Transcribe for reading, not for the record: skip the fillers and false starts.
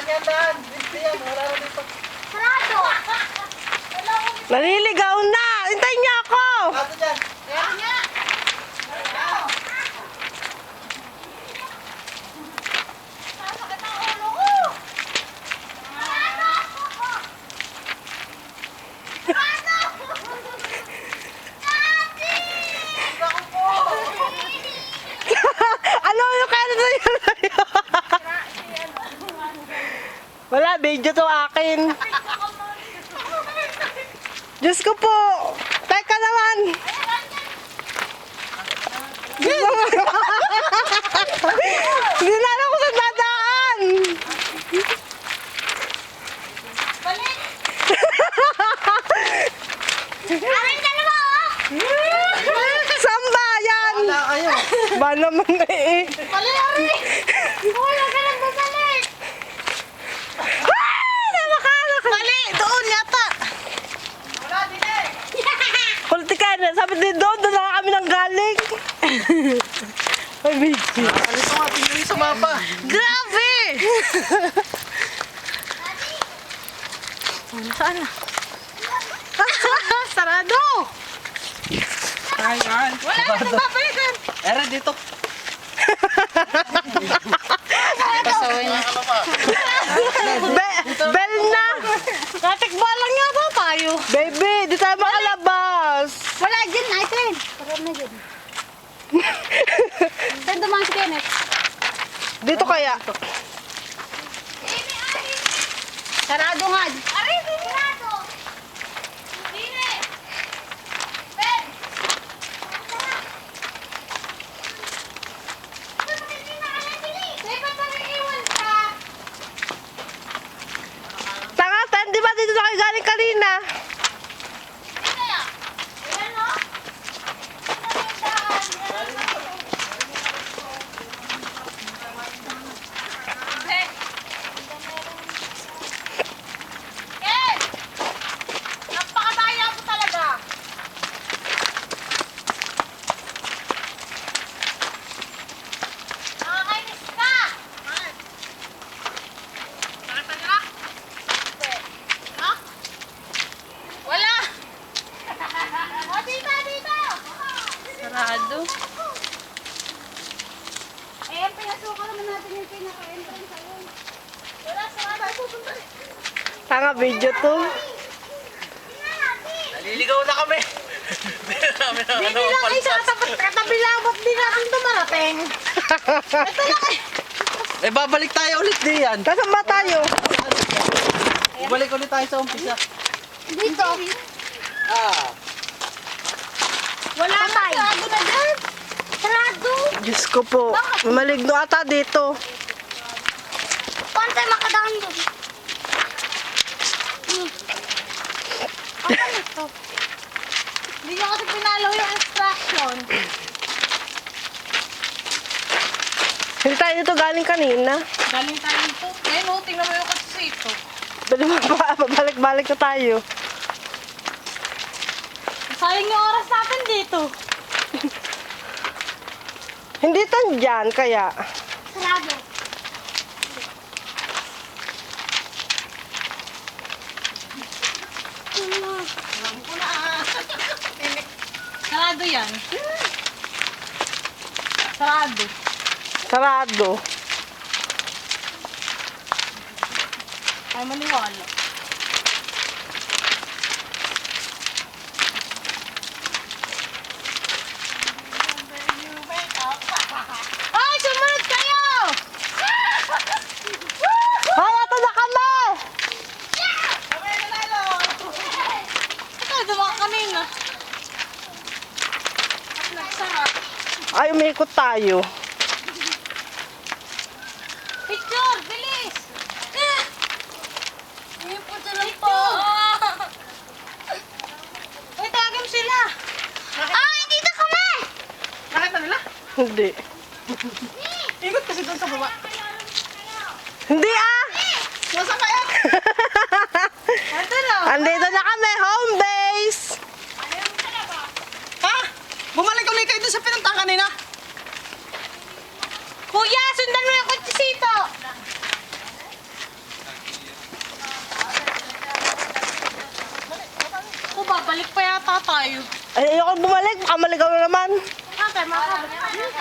yan, daan. Yan, wala na dito. Sarado! Naliligaw na! Hintayin niyo ako! Sarado dyan. Ayan nga! Sasakit ang ulo ko! Ano yung kaya na yun? Wala, video to akin. Diyos ko po! Teka naman! Hindi na alam kung saan dadaan! Balik! Aray dalawa Saan ba yan? Wala kayo. Ba naman eh. Balik, aray! Wala ka lang babalik! Mali! Doon yata! Wala din eh. Politikan, sabi din doon na kami nang galing. Ay, Michi. Alis ko nga, tingnan niyo sa mapa. Grabe! Saan na? Sarado! Ayan. Wala na nagpapalikan! Era dito. Pasaway na. Bell na! Katikba lang yata tayo. Baby, di tayo makalabas! Wala dyan, Aitlin. Parang na dyan. Saan dumaan si Kenneth? Dito kaya? Sarado nga. Aray, sarado. Dine. Ben. Tanga, Tan, di ba dito na kayo galing kanina? Wala! O, dito, dito! Sarado. Eh, pinasukan naman natin yung pinaka-entrance ayun. Wala, sarado. Tanga, video to. Naliligaw na kami. Hindi na namin ang Hindi lang kayo sasabot katabi lang, ba't di natin dumarating? Ito lang eh. Eh, babalik tayo ulit diyan. Nasaan ba tayo? Babalik ulit tayo sa umpisa. Dito. Ah. Wala na, sarado na dyan. Sarado. Diyos ko po. Maligno ata dito. Paano tayo makadaan doon? Ano ito? Hindi nyo kasi pinalaw yung instruction. Hindi tayo dito galing kanina. Galing tayo ito. Ayun o, tingnan mo yung kasito. Babalik-balik na tayo. Sayang yung oras natin dito. Hindi tan dyan, kaya. Sarado. Sarado yan. Sarado. Sarado. Ay, maniwala. Ay, sumunod kayo! Hay, ito na kami! Ito, dumaan kanina. Nagsarap. Ay, umikot tayo. Picture, bilis! Hindi po sila po. Uy, tawagin mo sila. Ah, dito kami! Nakita nila? Hindi. Ikot kasi doon sa baba. Hindi ah! Nasa kaya? Ito na. Andito na kami, home base! Ha? Bumalik ulit kayo doon sa pinuntahan kanina? Kuya, sundan mo yung kutsisito. Balik pa yata tayo. Ay, ayoko bumalik. Baka maligaw na naman. Ate, makakabalik.